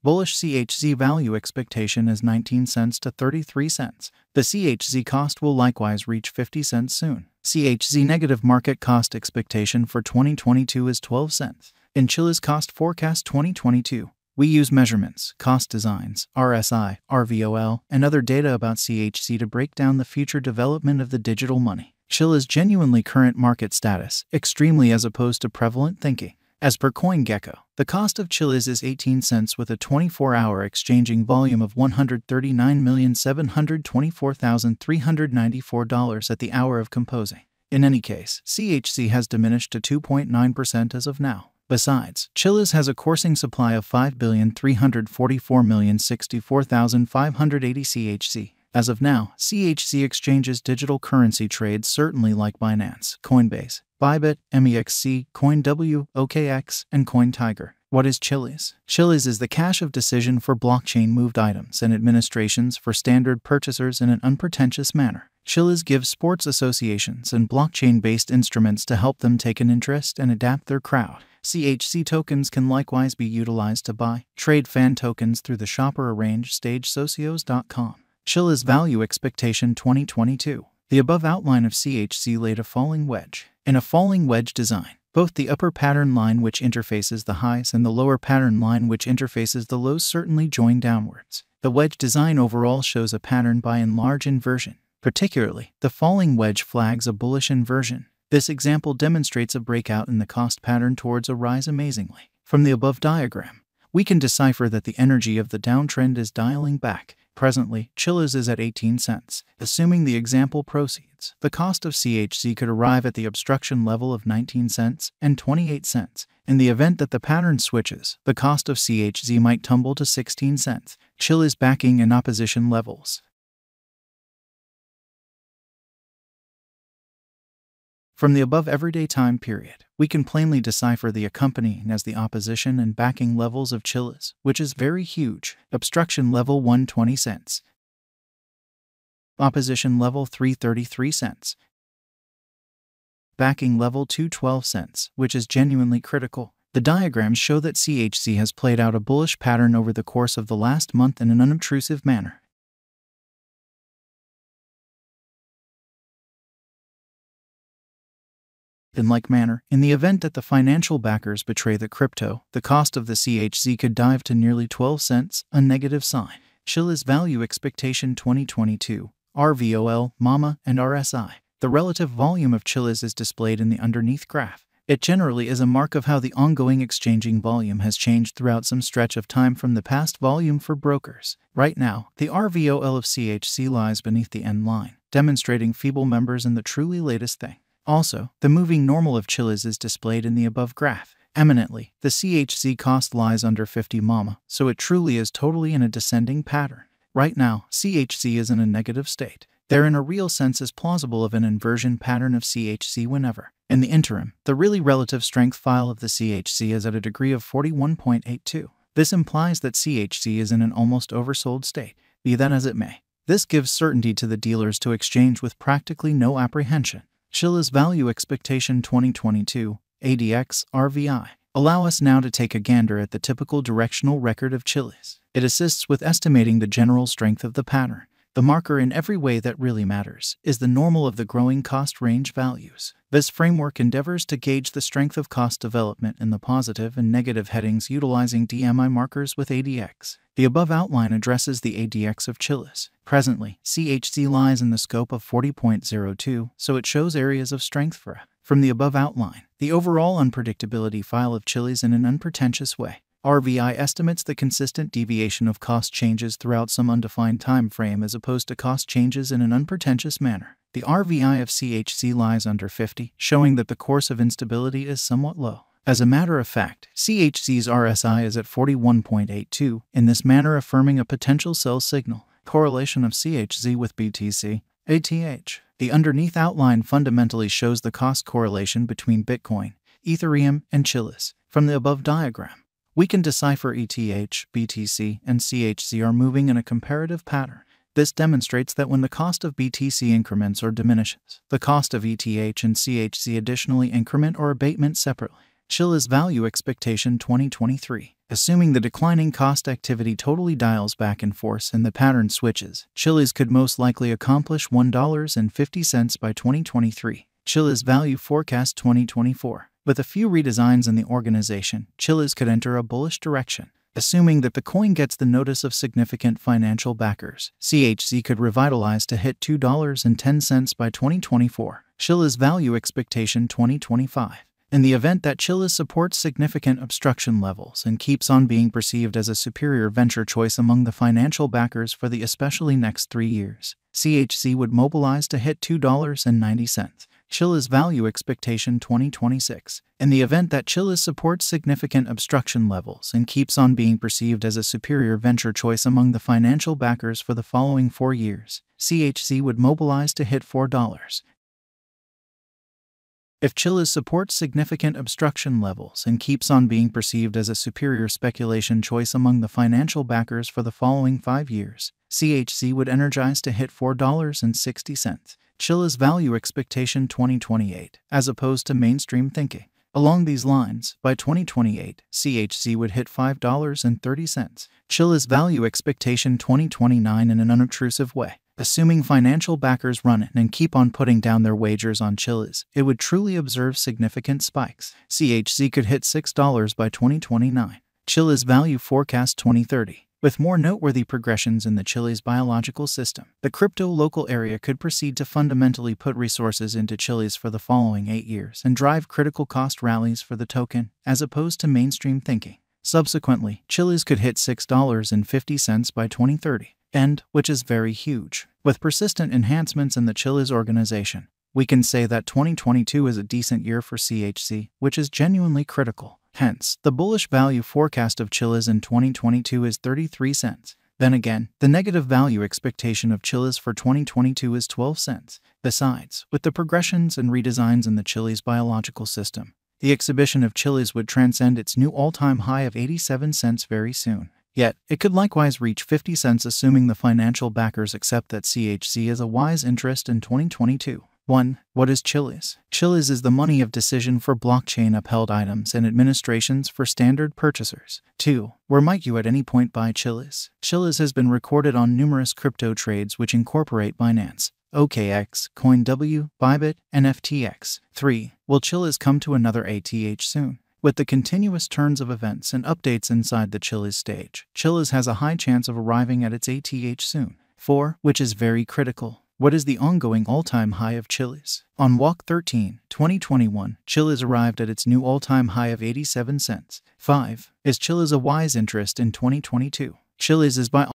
Bullish CHZ value expectation is 19 cents to 33 cents. The CHZ cost will likewise reach 50 cents soon. CHZ negative market cost expectation for 2022 is 12 cents. In Chiliz cost forecast 2022, we use measurements, cost designs, RSI, RVOL, and other data about CHZ to break down the future development of the digital money. Chiliz genuinely current market status, extremely as opposed to prevalent thinking. As per CoinGecko, the cost of Chiliz is 18 cents with a 24-hour exchanging volume of $139,724,394 at the hour of composing. In any case, CHZ has diminished to 2.9% as of now. Besides, Chiliz has a coursing supply of 5,344,064,580 CHZ. As of now, CHZ exchanges digital currency trades certainly like Binance, Coinbase, Bybit, MEXC, CoinW, OKX, and CoinTiger. What is Chiliz? Chiliz is the cache of decision for blockchain-moved items and administrations for standard purchasers in an unpretentious manner. Chiliz gives sports associations and blockchain-based instruments to help them take an interest and adapt their crowd. CHZ tokens can likewise be utilized to buy, trade fan tokens through the shopper arrange stage socios.com. Chiliz value expectation 2022. The above outline of CHZ laid a falling wedge. In a falling wedge design, both the upper pattern line which interfaces the highs and the lower pattern line which interfaces the lows certainly join downwards. The wedge design overall shows a pattern by and large inversion. Particularly, the falling wedge flags a bullish inversion. This example demonstrates a breakout in the cost pattern towards a rise amazingly. From the above diagram, we can decipher that the energy of the downtrend is dialing back. Presently, Chiliz is at 18 cents. Assuming the example proceeds, the cost of CHZ could arrive at the obstruction level of 19 cents and 28 cents. In the event that the pattern switches, the cost of CHZ might tumble to 16 cents. Chiliz backing and opposition levels. From the above everyday time period, we can plainly decipher the accompanying as the opposition and backing levels of Chiliz, which is very huge. Obstruction level 120 cents. Opposition level 333 cents. Backing level 212 cents, which is genuinely critical. The diagrams show that CHZ has played out a bullish pattern over the course of the last month in an unobtrusive manner. In like manner, in the event that the financial backers betray the crypto, the cost of the CHZ could dive to nearly 12 cents, a negative sign. Chiliz value expectation 2022, RVOL, MAMA, and RSI. The relative volume of Chiliz is displayed in the underneath graph. It generally is a mark of how the ongoing exchanging volume has changed throughout some stretch of time from the past volume for brokers. Right now, the RVOL of CHZ lies beneath the end line, demonstrating feeble members in the truly latest thing. Also, the moving normal of Chiliz is displayed in the above graph. Eminently, the CHZ cost lies under 50 MAMA, so it truly is totally in a descending pattern. Right now, CHZ is in a negative state. There in a real sense is plausible of an inversion pattern of CHZ whenever. In the interim, the really relative strength file of the CHZ is at a degree of 41.82. This implies that CHZ is in an almost oversold state. Be that as it may, this gives certainty to the dealers to exchange with practically no apprehension. Chiliz value expectation 2022, ADX, RVI. Allow us now to take a gander at the typical directional record of Chiliz. It assists with estimating the general strength of the pattern. The marker in every way that really matters is the normal of the growing cost range values. This framework endeavors to gauge the strength of cost development in the positive and negative headings utilizing DMI markers with ADX. The above outline addresses the ADX of Chiliz. Presently, CHZ lies in the scope of 40.02, so it shows areas of strength for it. From the above outline, the overall unpredictability file of Chiliz in an unpretentious way. RVI estimates the consistent deviation of cost changes throughout some undefined time frame as opposed to cost changes in an unpretentious manner. The RVI of CHZ lies under 50, showing that the course of instability is somewhat low. As a matter of fact, CHZ's RSI is at 41.82, in this manner affirming a potential sell signal. Correlation of CHZ with BTC, ATH. The underneath outline fundamentally shows the cost correlation between Bitcoin, Ethereum, and Chiliz. From the above diagram, we can decipher ETH, BTC, and CHZ are moving in a comparative pattern. This demonstrates that when the cost of BTC increments or diminishes, the cost of ETH and CHZ additionally increment or abatement separately. Chiliz value expectation 2023. Assuming the declining cost activity totally dials back in force and the pattern switches, Chiliz could most likely accomplish $1.50 by 2023. Chiliz value forecast 2024. With a few redesigns in the organization, Chiliz could enter a bullish direction. Assuming that the coin gets the notice of significant financial backers, CHZ could revitalize to hit $2.10 by 2024. Chiliz value expectation 2025. In the event that Chiliz supports significant obstruction levels and keeps on being perceived as a superior venture choice among the financial backers for the especially next 3 years, CHZ would mobilize to hit $2.90. Chiliz value expectation 2026. In the event that Chiliz supports significant obstruction levels and keeps on being perceived as a superior venture choice among the financial backers for the following 4 years, CHZ would mobilize to hit $4. If Chiliz supports significant obstruction levels and keeps on being perceived as a superior speculation choice among the financial backers for the following 5 years, CHZ would energize to hit $4.60. Chiliz value expectation 2028, as opposed to mainstream thinking. Along these lines, by 2028, CHZ would hit $5.30. Chiliz value expectation 2029 in an unobtrusive way. Assuming financial backers run it and keep on putting down their wagers on Chiliz, it would truly observe significant spikes. CHZ could hit $6 by 2029. Chiliz value forecast 2030. With more noteworthy progressions in the Chiliz biological system, the crypto local area could proceed to fundamentally put resources into Chiliz for the following 8 years and drive critical cost rallies for the token, as opposed to mainstream thinking. Subsequently, Chiliz could hit $6.50 by 2030. Which is very huge. With persistent enhancements in the Chiliz organization, we can say that 2022 is a decent year for CHZ, which is genuinely critical. Hence, the bullish value forecast of Chiliz in 2022 is 33 cents. Then again, the negative value expectation of Chiliz for 2022 is 12 cents. Besides, with the progressions and redesigns in the Chiliz biological system, the exhibition of Chiliz would transcend its new all-time high of 87 cents very soon. Yet, it could likewise reach 50 cents assuming the financial backers accept that CHZ is a wise interest in 2022. 1. What is Chiliz? Chiliz is the money of decision for blockchain-upheld items and administrations for standard purchasers. 2. Where might you at any point buy Chiliz? Chiliz has been recorded on numerous crypto trades which incorporate Binance, OKX, CoinW, Bybit, and FTX. 3. Will Chiliz come to another ATH soon? With the continuous turns of events and updates inside the Chiliz stage, Chiliz has a high chance of arriving at its ATH soon. 4. Which is very critical. What is the ongoing all-time high of Chiliz? On Walk 13, 2021, Chiliz arrived at its new all-time high of 87 cents. 5. Is Chiliz a wise interest in 2022? Chiliz is by